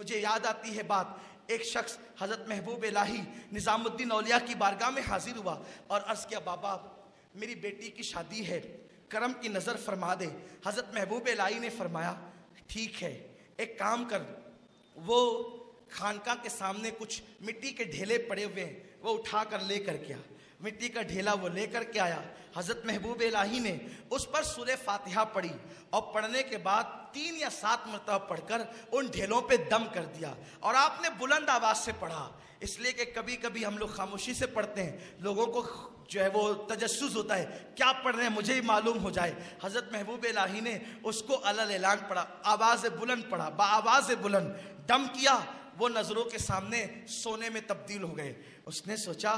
मुझे याद आती है बात, एक शख्स हज़रत महबूब इलाही निज़ामुद्दीन औलिया की बारगाह में हाजिर हुआ और अर्ज़ किया, बाबा मेरी बेटी की शादी है, करम की नज़र फरमा दे। हज़रत महबूब इलाही ने फरमाया ठीक है, एक काम कर, वो खानका के सामने कुछ मिट्टी के ढेले पड़े हुए हैं, वो उठा कर ले कर के आ। मिट्टी का ढेला वो लेकर के आया। हज़रत महबूब इलाही ने उस पर सूरह फातिहा पढ़ी और पढ़ने के बाद 3 या 7 मरतबा पढ़कर उन ढेलों पे दम कर दिया और आपने बुलंद आवाज़ से पढ़ा। इसलिए कि कभी कभी हम लोग खामोशी से पढ़ते हैं, लोगों को जो है वो तजस्सुस होता है, क्या पढ़ रहे हैं मुझे ही मालूम हो जाए। हज़रत महबूब इलाही ने उसको अलल ऐलान पढ़ा, आवाज़ बुलंद पढ़ा, बाआवाज़ बुलंद दम किया। वो नज़रों के सामने सोने में तब्दील हो गए। उसने सोचा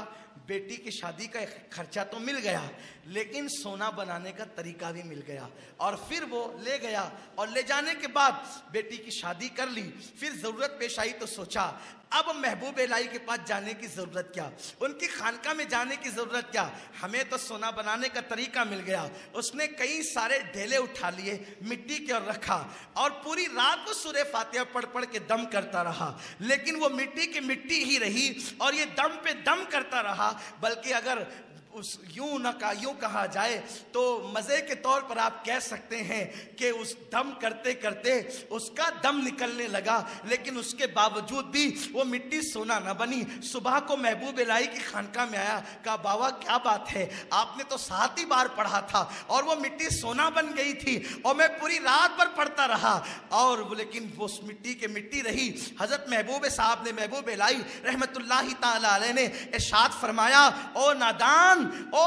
बेटी की शादी का खर्चा तो मिल गया, लेकिन सोना बनाने का तरीका भी मिल गया। और फिर वो ले गया और ले जाने के बाद बेटी की शादी कर ली। फिर ज़रूरत पेश आई तो सोचा अब महबूब इलाही के पास जाने की ज़रूरत क्या, उनकी खानका में जाने की ज़रूरत क्या, हमें तो सोना बनाने का तरीका मिल गया। उसने कई सारे ढेले उठा लिए, मिट्टी के और रखा और पूरी रात वो सूरह फातिहा पढ़ पढ़ के दम करता रहा। लेकिन वो मिट्टी की मिट्टी ही रही और ये दम पे दम करता रहा। बल्कि अगर उस यूं कहा जाए तो मज़े के तौर पर आप कह सकते हैं कि उस दम करते करते उसका दम निकलने लगा, लेकिन उसके बावजूद भी वो मिट्टी सोना न बनी। सुबह को महबूब इलाही की खानका में आया, कहा बाबा क्या बात है, आपने तो 7 ही बार पढ़ा था और वो मिट्टी सोना बन गई थी और मैं पूरी रात भर पढ़ता रहा और वो, लेकिन वो उस मिट्टी के मिट्टी रही। हज़रत महबूब साहब ने, महबूब इलाही रहमतुल्लाहि ताला अलैह ने इरशाद फरमाया, ओ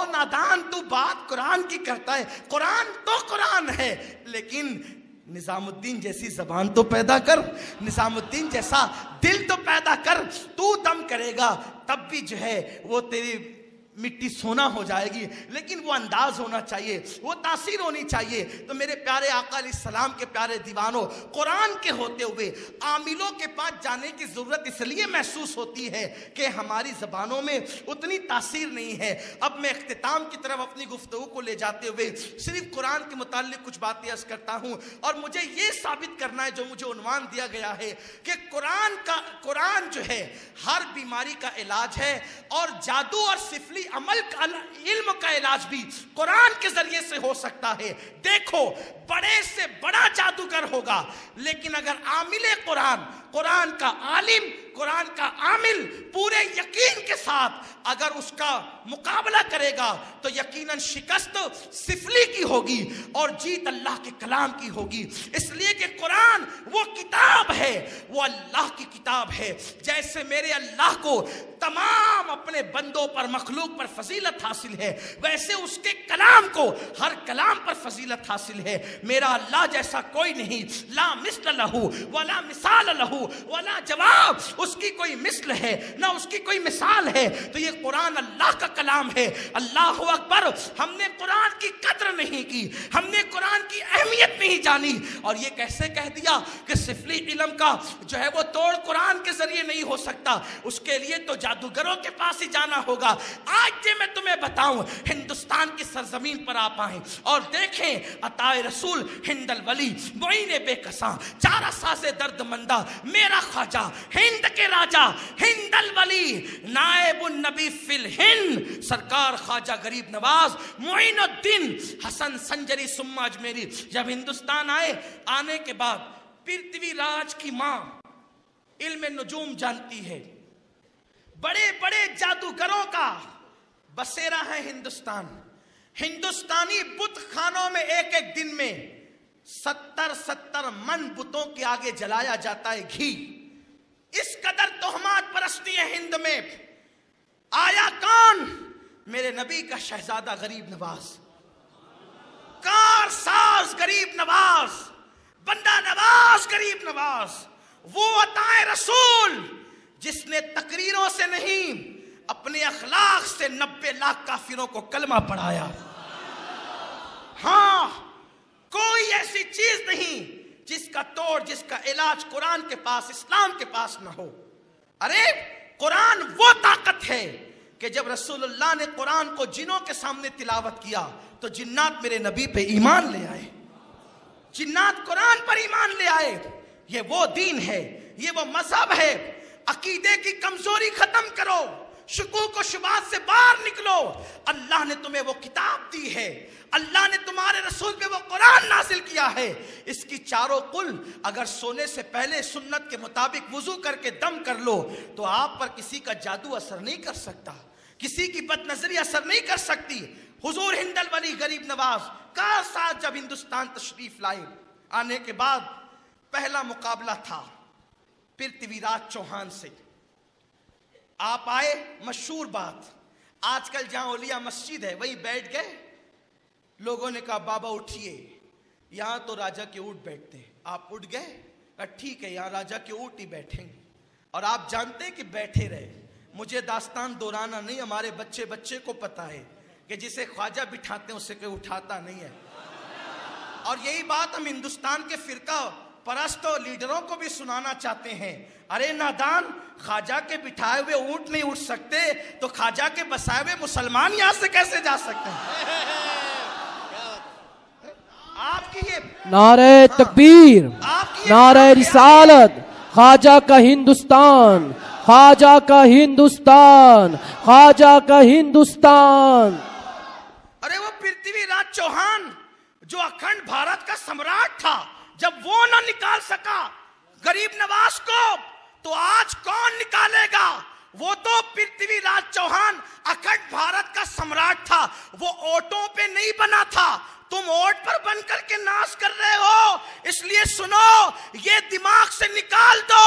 नादान तू बात कुरान की करता है, कुरान तो कुरान है, लेकिन निजामुद्दीन जैसी जबान तो पैदा कर, निजामुद्दीन जैसा दिल तो पैदा कर। तू दम करेगा तब भी जो है वो तेरी मिट्टी सोना हो जाएगी, लेकिन वो अंदाज होना चाहिए, वो तासीर होनी चाहिए। तो मेरे प्यारे आका अलैहिस्सलाम के प्यारे दीवानों, कुरान के होते हुए आमिलों के पास जाने की ज़रूरत इसलिए महसूस होती है कि हमारी ज़बानों में उतनी तासीर नहीं है। अब मैं इख्तिताम की तरफ अपनी गुफ्तगू को ले जाते हुए सिर्फ कुरान के मुताल्लिक कुछ बातें अर्ज़ करता हूँ और मुझे ये साबित करना है, जो मुझे उन्वान दिया गया है कि कुरान जो है हर बीमारी का इलाज है और जादू और सिफली अमल का, इल्म का इलाज भी कुरान के जरिए से हो सकता है। देखो बड़े से बड़ा जादूगर होगा, लेकिन अगर आमिले कुरान का आलिम, कुरान का आमिल पूरे यकीन के साथ अगर उसका मुकाबला करेगा तो यकीनन शिकस्त सिफली की होगी और जीत अल्लाह के कलाम की होगी। इसलिए कि कुरान वो किताब है, वो अल्लाह की किताब है। जैसे मेरे अल्लाह को तमाम अपने बंदों पर, मखलूक पर फजीलत हासिल है, वैसे उसके कलाम को हर कलाम पर फजीलत हासिल है। मेरा अल्लाह जैसा कोई नहीं, ला मिस्ल लहू वला मिसाल लहू वला जवाब, उसकी कोई मिस्ल है ना उसकी कोई मिसाल है। तो ये कुरान अल्लाह का कलाम है। अल्लाह अकबर। हमने कुरान की कद्र नहीं की, हमने कुरान की अहमियत नहीं जानी और ये कैसे कह दिया कि सिफली इल्म का जो है वो तोड़ कुरान के जरिए नहीं हो सकता, उसके लिए तो जादूगरों के पास ही जाना होगा। आज जे मैं तुम्हें बताऊं, हिंदुस्तान की सरजमीन पर आप आए और देखें अताए रसूल हिंदल वली मोइने बेकसा चारा सासे दर्द मंदा मेरा ख्वाजा हिंद के राजा हिंदल वली नायबुन नबी फिल हिंद सरकार ख्वाजा गरीब नवाज मोइनुद्दीन हसन संजरी सुम्मा अजमेरी जब हिंदुस्तान आए, आने के बाद पृथ्वीराज की मां इल्म नुजूम जानती है, बड़े बड़े जादूगरों का बसेरा है हिंदुस्तान। हिंदुस्तानी बुत खानों में एक एक दिन में 70 मन बुतों के आगे जलाया जाता है घी। इस कदर तोहमात परस्ती है हिंद में। आया कौन? मेरे नबी का शहजादा गरीब नवाज, कारसाज गरीब नवाज, बंदा नवाज गरीब नवाज, वो अताए रसूल जिसने तकरीरों से नहीं अपने अखलाक से 90 लाख काफिरों को कलमा पढ़ाया। हाँ, कोई ऐसी चीज नहीं जिसका तोड़, जिसका इलाज कुरान के पास, इस्लाम के पास ना हो। अरे कुरान वो ताकत है कि जब रसूलुल्लाह ने कुरान को जिन्नों के सामने तिलावत किया तो जिन्नात मेरे नबी पे ईमान ले आए, जिन्नात कुरान पर ईमान ले आए। ये वो दीन है ये वो मजहब है। अकीदे की कमजोरी खत्म करो, शुकूक और शुबात से बाहर निकलो। अल्लाह ने तुम्हें वो किताब दी है, अल्लाह ने तुम्हारे रसूल पे वो कुरान नाजिल किया है। इसकी चारों कुल अगर सोने से पहले सुन्नत के मुताबिक वुजू करके दम कर लो तो आप पर किसी का जादू असर नहीं कर सकता, किसी की बदनजरी असर नहीं कर सकती। हुजूर हिंदल वली गरीब नवाज का साथ जब हिंदुस्तान तशरीफ लाए, आने के बाद पहला मुकाबला था पृथ्वीराज चौहान से। आप आए, मशहूर बात, आजकल जहां औलिया मस्जिद है वहीं बैठ गए। लोगों ने कहा बाबा उठिए, यहां तो राजा के ऊंट बैठते हैं। आप उठ गए, ठीक है यहां राजा के ऊंट ही बैठेंगे। और आप जानते हैं कि बैठे रहे। मुझे दास्तान दोहराना नहीं, हमारे बच्चे बच्चे को पता है कि जिसे ख्वाजा बिठाते हैं उसे कोई उठाता नहीं है। और यही बात हम हिंदुस्तान के फिरका परस्त लीडरों को भी सुनाना चाहते हैं। अरे नादान, ख्वाजा के बिठाए हुए ऊंट नहीं उठ सकते तो ख्वाजा के बसाए हुए मुसलमान यहां से कैसे जा सकते हैं? आपकी ये नारे तकबीर, नारे रिसालत, ख्वाजा का हिंदुस्तान, ख्वाजा का हिंदुस्तान, ख्वाजा का हिंदुस्तान। अरे वो पृथ्वीराज चौहान जो अखंड भारत का सम्राट था, जब वो ना निकाल सका गरीब नवाज को तो आज कौन निकालेगा? वो तो पृथ्वीराज चौहान अखंड भारत का सम्राट था, वो ओटों पे नहीं बना था। तुम ओट पर बनकर के नाश कर रहे हो। इसलिए सुनो, ये दिमाग से निकाल दो,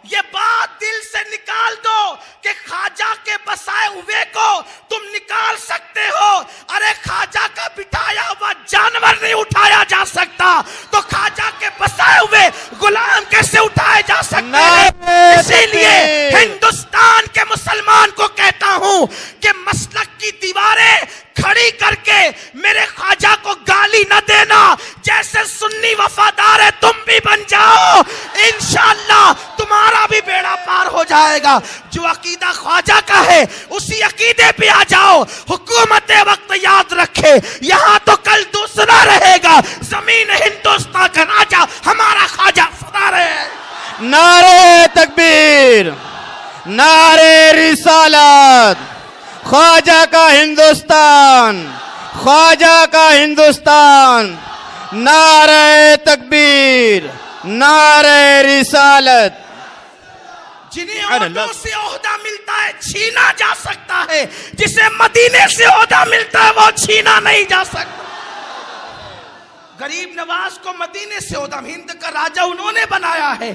ये बात दिल से निकाल दो कि ख्वाजा के बसाए हुए को तुम निकाल सकते हो। अरे ख्वाजा का बिठाया हुआ जानवर नहीं उठाया जा सकता तो ख्वाजा के बसाए हुए गुलाम कैसे उठाए जा सकते हैं? इसीलिए हिंदुस्तान के मुसलमान को कहता हूं कि मसलक की दीवारें खड़ी करके मेरे ख्वाजा को गाली न देना। जैसे सुन्नी वफादार है तुम भी बन जाओ, इंशाअल्लाह तुम्हारा भी बेड़ा पार हो जाएगा। जो अकीदा ख्वाजा का है उसी अकीदे पे आ जाओ। हुकूमत वक्त याद रखे, यहाँ तो कल दूसरा रहेगा। जमीन हिंदुस्तान का राजा हमारा ख्वाजा सदा रहे। नारे तकबीर, नारे रिसालत, ख्वाजा का हिंदुस्तान, ख्वाजा का हिंदुस्तान। नारे तकबीर, नारे रिसालत। जिन्हें ओहदों से ओहदा मिलता है छीना जा सकता है, जिसे मदीने से ओहदा मिलता है वो छीना नहीं जा सकता। गरीब नवाज को मदीने से ओहदा, हिंद का राजा उन्होंने बनाया है,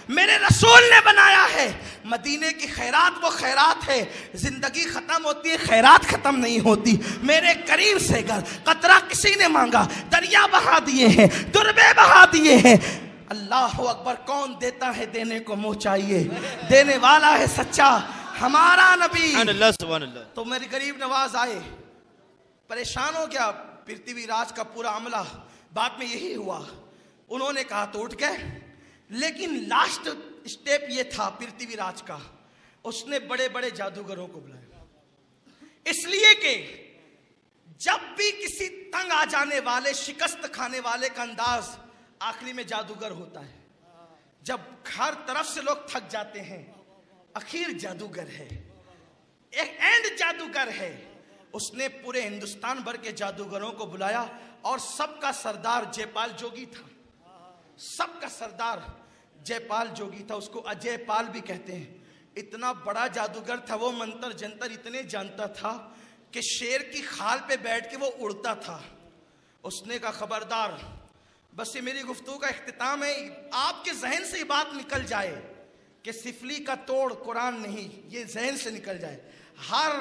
मेरे रसूल ने बनाया है। मदीने की खैरात वो खैरात है, जिंदगी खत्म होती है खैरात खत्म नहीं होती। मेरे करीब से घर कतरा किसी ने मांगा, दरिया बहा दिए हैं, दुर्बे बहा दिए हैं। अल्लाह अकबर, कौन देता है देने को मुंह चाहिए, देने वाला है सच्चा हमारा नबी। तो मेरे गरीब नवाज आए, परेशान हो गया पृथ्वीराज का पूरा अमला। बाद में यही हुआ, उन्होंने कहा तो उठ गए, लेकिन लास्ट स्टेप ये था पृथ्वीराज का, उसने बड़े बड़े जादूगरों को बुलाया। इसलिए कि जब भी किसी तंग आ जाने वाले, शिकस्त खाने वाले का अंदाज आखिरी में जादूगर होता है। जब हर तरफ से लोग थक जाते हैं, आखिर जादूगर है, एक एंड जादूगर है। उसने पूरे हिंदुस्तान भर के जादूगरों को बुलाया और सबका सरदार जयपाल जोगी था। सबका सरदार जयपाल जोगी था, उसको अजय पाल भी कहते हैं। इतना बड़ा जादूगर था वो, मंत्र जंतर इतने जानता था कि शेर की खाल पे बैठ के वो उड़ता था। उसने कहा खबरदार, बस ये मेरी गुफ्तगू का इख्तिताम है, आपके जहन से ये बात निकल जाए कि सिफली का तोड़ कुरान नहीं, ये जहन से निकल जाए। हर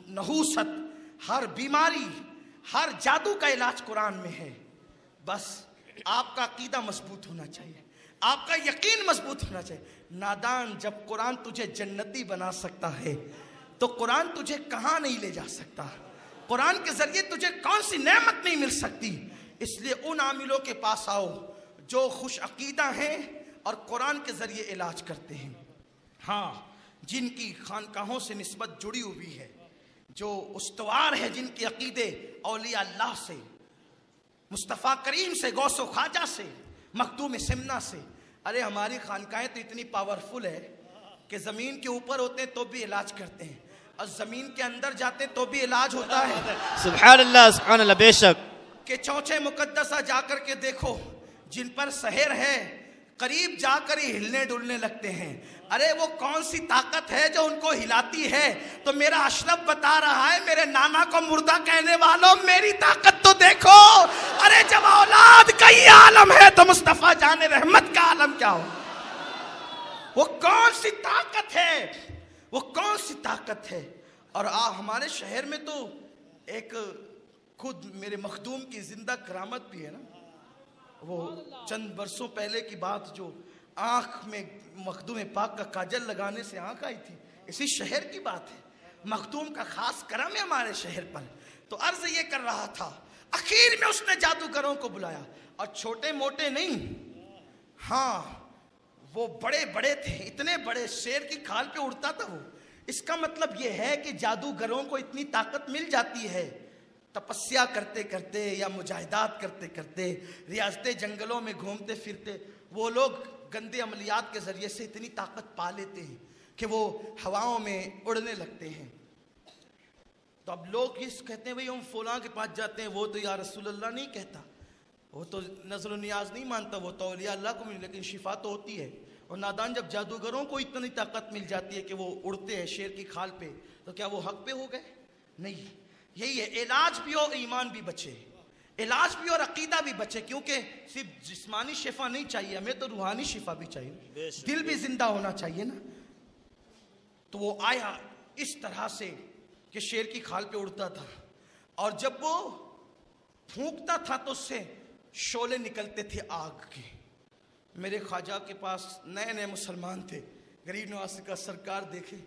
नहूसत, हर बीमारी, हर जादू का इलाज कुरान में है। बस आपका अकीदा मजबूत होना चाहिए, आपका यकीन मजबूत होना चाहिए। नादान, जब कुरान तुझे जन्नती बना सकता है तो कुरान तुझे कहां नहीं ले जा सकता? कुरान के जरिए तुझे कौन सी नेमत नहीं मिल सकती? इसलिए उन आमिलों के पास आओ जो खुश अकीदा हैं और कुरान के जरिए इलाज करते हैं। हाँ, जिनकी खानकाहों से निस्बत जुड़ी हुई है, जो उस्तवार है, जिनके अकीदे औलिया अल्लाह से, मुस्तफ़ा करीम से, गौसो ख्वाजा से, मखदूम सिमना से। अरे हमारी खानकाहें तो इतनी पावरफुल है कि जमीन के ऊपर होते हैं तो भी इलाज करते हैं, और जमीन के अंदर जाते हैं तो भी इलाज होता है। सुभान अल्लाह बेशक। कि चौचे मुकद्दसा जाकर के देखो, जिन पर सहर है करीब जाकर ही हिलने डुलने लगते हैं। अरे वो कौन सी ताकत है जो उनको हिलाती है? तो मेरा अशरफ बता रहा है, मेरे नाना को मुर्दा कहने वालों, मेरी ताकत तो देखो। अरे जब औलाद का ही आलम है तो मुस्तफा जाने रहमत का आलम क्या हो? वो कौन सी ताकत है? वो कौन सी ताकत है? और हमारे शहर में तो एक खुद मेरे मखदूम की जिंदा करामत भी है ना। वो चंद बरसों पहले की बात, जो आंख में मखदूम पाक का काजल लगाने से आंख आई थी, इसी शहर की बात है। मखदूम का खास करम है हमारे शहर पर। तो अर्ज ये कर रहा था, आखिर में उसने जादूगरों को बुलाया, और छोटे मोटे नहीं, हाँ वो बड़े बड़े थे, इतने बड़े, शेर की खाल पे उड़ता था वो। इसका मतलब ये है कि जादूगरों को इतनी ताकत मिल जाती है, तपस्या करते करते या मुजाहिदात करते करते, रियासतें जंगलों में घूमते फिरते, वो लोग गंदे अमलियात के जरिए से इतनी ताकत पा लेते हैं कि वो हवाओं में उड़ने लगते हैं। तो अब लोग इस कहते हैं भाई हम फलां के पास जाते हैं, वो तो या रसूल अल्लाह नहीं कहता, वो तो नजर नियाज नहीं मानता, वो तो औलिया अल्लाह को मिली, लेकिन शिफा तो होती है। और नादान जब जादूगरों को इतनी ताकत मिल जाती है कि वो उड़ते हैं शेर की खाल पे, तो क्या वो हक पे हो गए? नहीं। यही है, इलाज भी हो, ईमान भी बचे, इलाज भी और अकीदा भी बचे। क्योंकि सिर्फ जिस्मानी शिफा नहीं चाहिए हमें, तो रूहानी शिफा भी चाहिए, दिल भी जिंदा होना चाहिए ना। तो वो आया इस तरह से कि शेर की खाल पे उड़ता था, और जब वो फूंकता था तो उससे शोले निकलते थे आग के। मेरे ख्वाजा के पास नए नए मुसलमान थे, गरीब नवाज का सरकार देखे,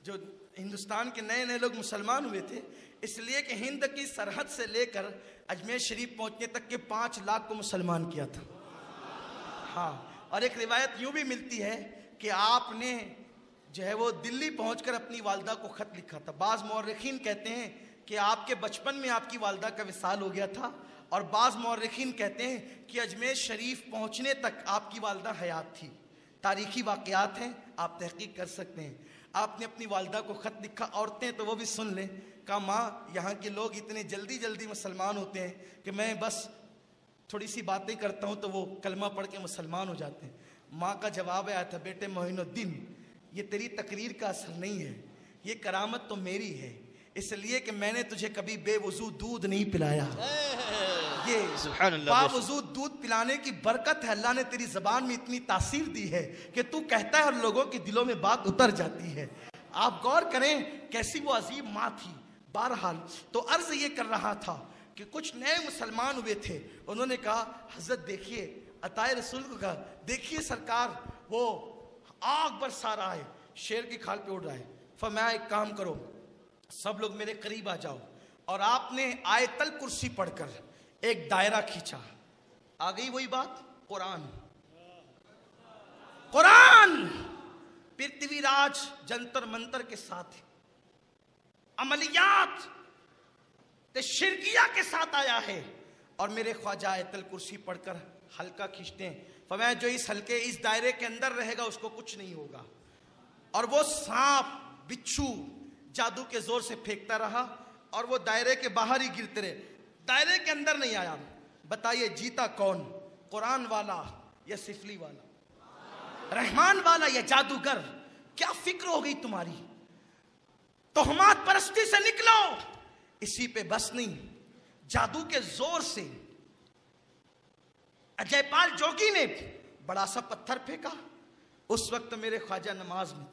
जो हिंदुस्तान के नए नए लोग मुसलमान हुए थे, इसलिए कि हिंद की सरहद से लेकर अजमेर शरीफ पहुंचने तक के 5 लाख को मुसलमान किया था। हाँ, और एक रिवायत यूं भी मिलती है कि आपने जो है वो दिल्ली पहुंचकर अपनी वालदा को खत लिखा था। बाज़ मौर्रिखीन कहते हैं कि आपके बचपन में आपकी वालदा का विसाल हो गया था, और बाज़ मौर्रिखीन कहते हैं कि अजमेर शरीफ पहुंचने तक आपकी वालदा हयात थी। तारीखी वाक़यात हैं, आप तहकीक कर सकते हैं। आपने अपनी वालदा को ख़त लिखा, औरतें तो वो भी सुन लें, कहा माँ यहाँ के लोग इतने जल्दी जल्दी मुसलमान होते हैं कि मैं बस थोड़ी सी बातें करता हूँ तो वो कलमा पढ़ के मुसलमान हो जाते हैं। माँ का जवाब आया था, बेटे मोइनुद्दीन, ये तेरी तकरीर का असर नहीं है, ये करामत तो मेरी है, इसलिए कि मैंने तुझे कभी बेवजू दूध नहीं पिलाया। ये बावजूद दूध पिलाने की बरकत है, अल्लाह ने तेरी जबान में इतनी तासीर दी है कि तू कहता है और लोगों के दिलों में बात उतर जाती है। आप गौर करें कैसी वो अजीब माँ थी। बहरहाल तो अर्ज ये कर रहा था कि कुछ नए मुसलमान हुए थे, उन्होंने कहा हजरत देखिए, अताए रसूल को कहा देखिए सरकार, वो आग बरसा रहा है, शेर की खाल पे उड़ रहा है। फरमाया एक काम करो, सब लोग मेरे करीब आ जाओ। और आपने आयतल कुर्सी पढ़कर एक दायरा खींचा, आ गई वही बात, कुरान। कुरान पृथ्वीराज जंतर मंतर के साथ, अमलियात शिरकिया के साथ आया है। और मेरे ख्वाजा आयतल कुर्सी पढ़कर हल्का खींचते हैं, फरमाया जो इस हल्के इस दायरे के अंदर रहेगा उसको कुछ नहीं होगा। और वो सांप बिच्छू जादू के जोर से फेंकता रहा और वो दायरे के बाहर ही गिरते रहे, दायरे के अंदर नहीं आया। बताइए जीता कौन, कुरान वाला या सिफली वाला, रहमान वाला या जादूगर? क्या फिक्र हो गई तुम्हारी? तोहमात परस्ती से निकलो। इसी पे बस नहीं, जादू के जोर से अजयपाल जोगी ने बड़ा सा पत्थर फेंका। उस वक्त मेरे ख्वाजा नमाज में,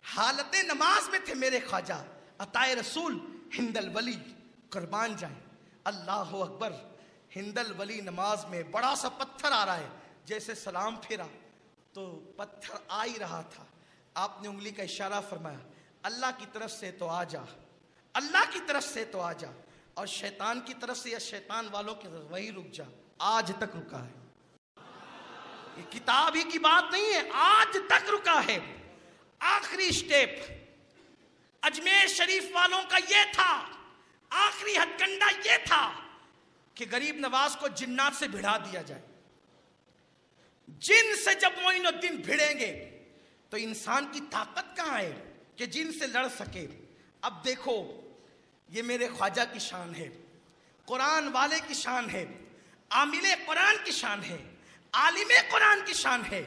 हालत नमाज में थे मेरे ख्वाजा। अताए रसूल हिंदल वली कुर्बान जाए, अल्लाह अकबर। हिंदल वली नमाज में बड़ा सा पत्थर आ रहा है, जैसे सलाम फेरा तो पत्थर आ ही रहा था। आपने उंगली का इशारा फरमाया, अल्लाह की तरफ से तो आ जा, अल्लाह की तरफ से तो आ जा, और शैतान की तरफ से या शैतान वालों की तरफ वही रुक जा। आज तक रुका है, ये किताब ही की बात नहीं है, आज तक रुका है। आखिरी स्टेप अजमेर शरीफ वालों का ये था, आखिरी हथकंडा ये था कि गरीब नवाज को जिन्नात से भिड़ा दिया जाए। जिन से जब मोइनुद्दीन भिड़ेंगे तो इंसान की ताकत कहाँ है कि जिन से लड़ सके। अब देखो, ये मेरे ख्वाजा की शान है, कुरान वाले की शान है, आमिले कुरान की शान है, आलिमे कुरान की शान है।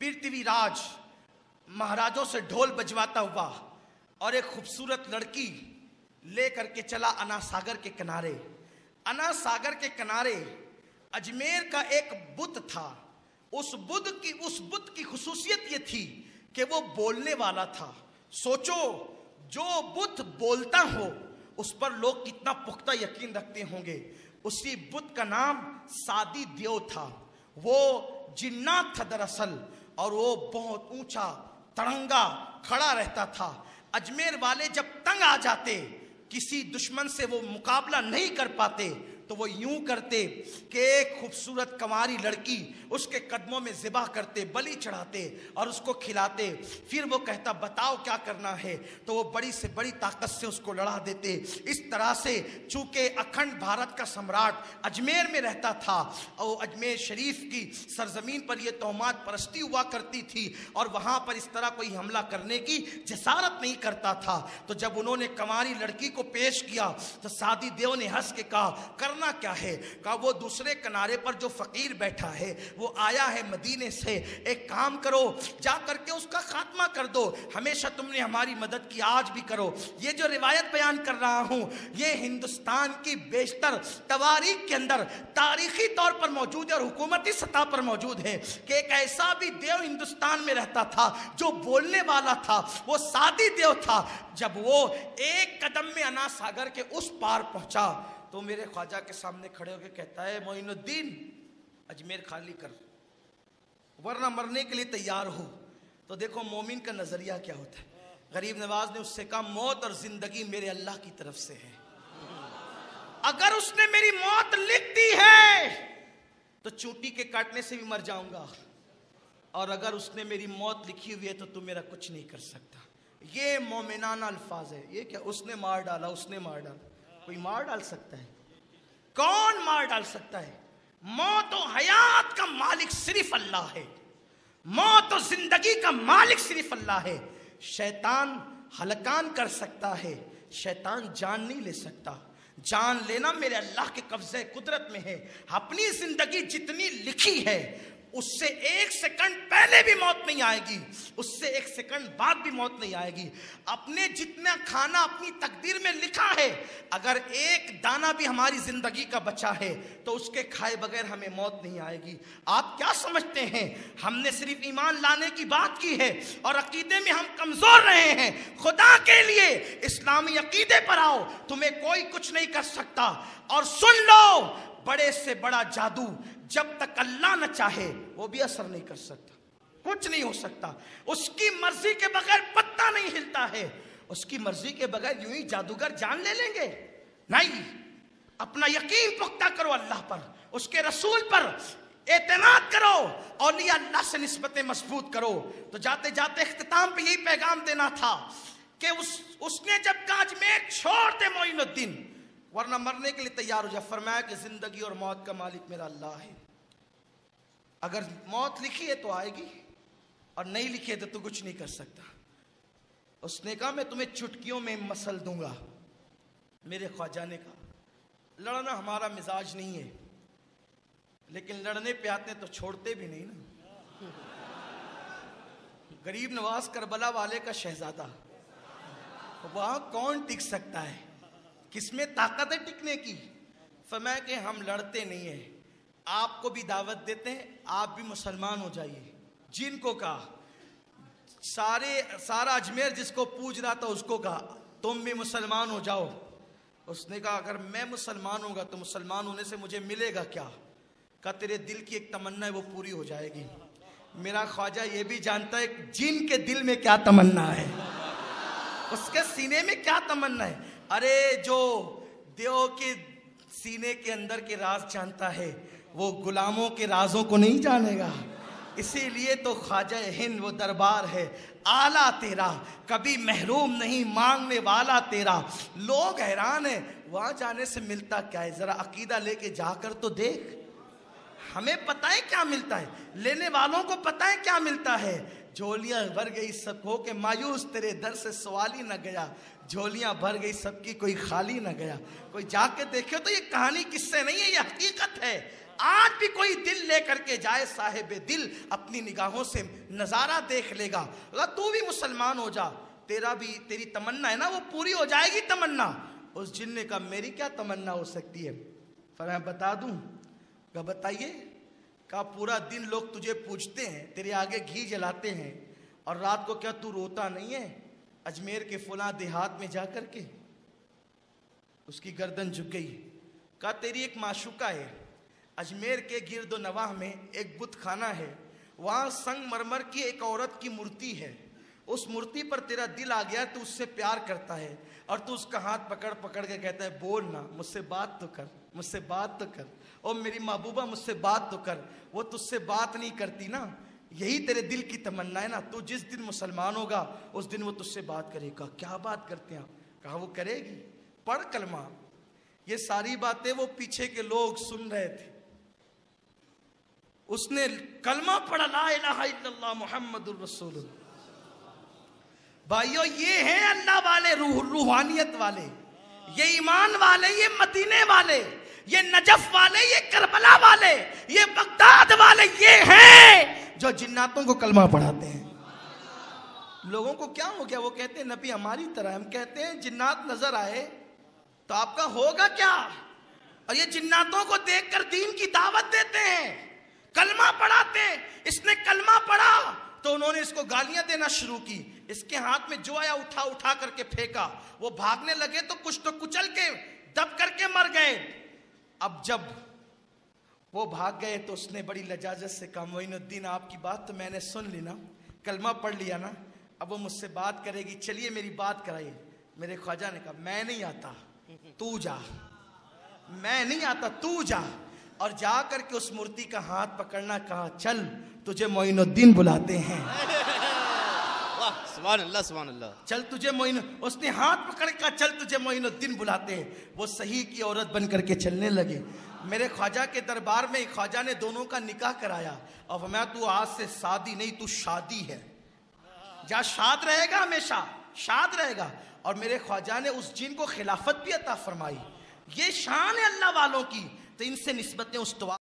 पृथ्वीराज महाराजों से ढोल बजवाता हुआ और एक खूबसूरत लड़की लेकर के चला अना सागर के किनारे। अना सागर के किनारे अजमेर का एक बुत था। उस बुत की खुसूसियत ये थी कि वो बोलने वाला था। सोचो, जो बुत बोलता हो उस पर लोग कितना पुख्ता यकीन रखते होंगे। उसी बुत का नाम सादी देव था। वो जिन्नात था दरअसल, और वो बहुत ऊंचा तरंगा खड़ा रहता था। अजमेर वाले जब तंग आ जाते, किसी दुश्मन से वो मुकाबला नहीं कर पाते, तो वो यूं करते कि एक खूबसूरत कंवारी लड़की उसके कदमों में ज़िबा करते, बलि चढ़ाते और उसको खिलाते। फिर वो कहता बताओ क्या करना है, तो वो बड़ी से बड़ी ताकत से उसको लड़ा देते। इस तरह से चूंकि अखंड भारत का सम्राट अजमेर में रहता था और अजमेर शरीफ की सरजमीन पर यह तोहमात परस्ती हुआ करती थी और वहाँ पर इस तरह कोई हमला करने की जसारत नहीं करता था। तो जब उन्होंने कंवारी लड़की को पेश किया तो सादी देव ने हंस के कहा करना क्या है। कहा वो दूसरे किनारे पर जो फकीर बैठा है वो आया है मदीने से, एक काम करो जा करके उसका खात्मा कर दो। हमेशा तुमने हमारी मदद की, आज भी करो। ये जो रिवायत बयान कर रहा हूं ये हिंदुस्तान की बेशतर तवारीख के अंदर तारीखी तौर पर मौजूद है और हुकूमती सतह पर मौजूद है कि एक ऐसा भी देव हिंदुस्तान में रहता था जो बोलने वाला था, वो सादी देव था। जब वो एक कदम में अना सागर के उस पार पहुंचा तो मेरे ख्वाजा के सामने खड़े होकर कहता है मोइनुद्दीन अजमेर खाली कर वरना मरने के लिए तैयार हो। तो देखो मोमिन का नजरिया क्या होता है। गरीब नवाज ने उससे कहा मौत और जिंदगी मेरे अल्लाह की तरफ से है, अगर उसने मेरी मौत लिख दी है तो चूंटी के काटने से भी मर जाऊंगा, और अगर उसने मेरी मौत लिखी हुई है तो तू मेरा कुछ नहीं कर सकता। ये मोमिनाना अल्फाज है। ये क्या उसने मार डाला, उसने मार डाला, कोई मार डाल सकता है? कौन मार डाल सकता है? मौत और हयात का मालिक सिर्फ अल्लाह है, मौत और जिंदगी का मालिक सिर्फ अल्लाह है। शैतान हलकान कर सकता है, शैतान जान नहीं ले सकता। जान लेना मेरे अल्लाह के कब्जे कुदरत में है। अपनी जिंदगी जितनी लिखी है उससे एक सेकंड पहले भी मौत नहीं आएगी, उससे एक सेकंड बाद भी मौत नहीं आएगी। अपने जितना खाना अपनी तकदीर में लिखा है, अगर एक दाना भी हमारी जिंदगी का बचा है तो उसके खाए बगैर हमें मौत नहीं आएगी। आप क्या समझते हैं हमने सिर्फ ईमान लाने की बात की है और अकीदे में हम कमजोर रहे हैं? खुदा के लिए इस्लामी अकीदे पर आओ, तुम्हें कोई कुछ नहीं कर सकता। और सुन लो, बड़े से बड़ा जादू जब तक अल्लाह न चाहे वो भी असर नहीं कर सकता, कुछ नहीं हो सकता। उसकी मर्जी के बगैर पत्ता नहीं हिलता है। उसकी मर्जी के बगैर यूं ही जादूगर जान ले लेंगे? नहीं। अपना यकीन पुख्ता करो अल्लाह पर, उसके रसूल पर एतमाद करो, औलिया अल्लाह से निस्बतें मजबूत करो। तो जाते जाते इख्तिताम पे यही पैगाम देना था कि उसने जब अजमेर छोड़ दे मोइनुद्दीन, वरना मरने के लिए तैयार हो जा। फरमाया कि जिंदगी और मौत का मालिक मेरा अल्लाह है। अगर मौत लिखी है तो आएगी और नहीं लिखी है तो तू कुछ नहीं कर सकता। उसने कहा मैं तुम्हें चुटकियों में मसल दूंगा। मेरे ख्वाजा ने कहा लड़ना हमारा मिजाज नहीं है, लेकिन लड़ने पे आते तो छोड़ते भी नहीं ना। गरीब नवाज करबला वाले का शहजादा, वहां कौन टिक सकता है? किसमें ताकत है टिकने की? फरमाया कि हम लड़ते नहीं है, आपको भी दावत देते हैं, आप भी मुसलमान हो जाइए। जिनको कहा सारा अजमेर जिसको पूज रहा था उसको कहा तुम भी मुसलमान हो जाओ। उसने कहा अगर मैं मुसलमान होगा तो मुसलमान होने से मुझे मिलेगा क्या? कहा तेरे दिल की एक तमन्ना है वो पूरी हो जाएगी। मेरा ख्वाजा ये भी जानता है जिन के दिल में क्या तमन्ना है, उसके सीने में क्या तमन्ना है। अरे जो देव के सीने के अंदर के राज जानता है वो गुलामों के राजों को नहीं जानेगा। इसीलिए तो ख्वाजा हिंद वो दरबार है आला तेरा, कभी महरूम नहीं मांगने वाला तेरा। लोग हैरान है वहां जाने से मिलता क्या है, जरा अकीदा लेके जाकर तो देख। हमें पता है क्या मिलता है, लेने वालों को पता है क्या मिलता है। झोलियां भर गई सब हो के मायूस, तेरे दर से सवाल ही न गया। झोलियां भर गई सबकी, कोई खाली न गया। कोई जाके देखे तो ये कहानी किससे नहीं है, ये हकीकत है। आज भी कोई दिल लेकर के जाए साहिब दिल, अपनी निगाहों से नजारा देख लेगा। अगर तू भी मुसलमान हो जा, तेरी तमन्ना है ना वो पूरी हो जाएगी तमन्ना। उस जिन ने कहा मेरी क्या तमन्ना हो सकती है। फरमाया बता दूं। कहा बताइए। कहा पूरा दिन लोग तुझे पूछते हैं, तेरे आगे घी जलाते हैं, और रात को क्या तू रोता नहीं है अजमेर के फुला देहात में जाकर के। उसकी गर्दन झुक गई। कहा तेरी एक माशुका है, अजमेर के गिरदो नवाह में एक बुत खाना है, वहां संगमरमर की एक औरत की मूर्ति है। उस मूर्ति पर तेरा दिल आ गया, तू उससे प्यार करता है, और तू उसका हाथ पकड़ पकड़ के कहता है बोल ना, मुझसे बात तो कर, मुझसे बात तो कर, ओ मेरी महबूबा मुझसे बात तो कर। वो तुझसे बात नहीं करती ना, यही तेरे दिल की तमन्ना है ना। तू जिस दिन मुसलमान होगा उस दिन वो तुझसे बात करेगा। क्या बात करते हैं? कहा वो करेगी, पढ़ कलमा। ये सारी बातें वो पीछे के लोग सुन रहे थे। उसने कलमा पढ़ा, ला इलाहा इल्लल्लाह मुहम्मदुर रसूलुल्लाह। भाइयों ये हैं अल्लाह वाले, रूहानियत वाले, ये ईमान वाले, ये मदीने वाले, ये नजफ वाले, ये करबला वाले, ये बगदाद वाले, ये हैं जो जिन्नातों को कलमा पढ़ाते हैं। लोगों को क्या हो गया, वो कहते हैं नबी हमारी तरह। हम कहते हैं जिन्नात नजर आए तो आपका होगा क्या। और ये जिन्नातों को देखकर दीन की दावत देते हैं, कलमा पढ़ाते हैं। इसने कलमा पढ़ा तो उन्होंने इसको गालियां देना शुरू की। इसके हाथ में जो आया उठा उठा करके फेंका। वो भागने लगे तो कुछ तो कुचल के दब करके मर गए। अब जब वो भाग गए तो उसने बड़ी लजाजत से कहा मोइनुद्दीन आपकी बात तो मैंने सुन ली ना, कलमा पढ़ लिया ना, अब वो मुझसे बात करेगी, चलिए मेरी बात कराइए। मेरे ख्वाजा ने कहा मैं नहीं आता, तू जा। मैं नहीं आता, तू जा। और जा करके उस मूर्ति का हाथ पकड़ना, कहा चल तुझे मोइनुद्दीन बुलाते हैं। सुभान अल्लाह, सुभान अल्लाह। चल तुझे उसने हाथ पकड़ कर चल तुझे मोइनुद्दीन बुलाते हैं। वो सही की औरत बन करके चलने लगे। मेरे ख्वाजा के दरबार में ख्वाजा ने दोनों का निकाह कराया और फरमाया तू आज से शादी नहीं, तू शादी है, जा शाद रहेगा, हमेशा शाद रहेगा। और मेरे ख्वाजा ने उस जिन को खिलाफत भी अता फरमाई। ये शान है अल्लाह वालों की। तो इनसे निस्बतें उस्तवा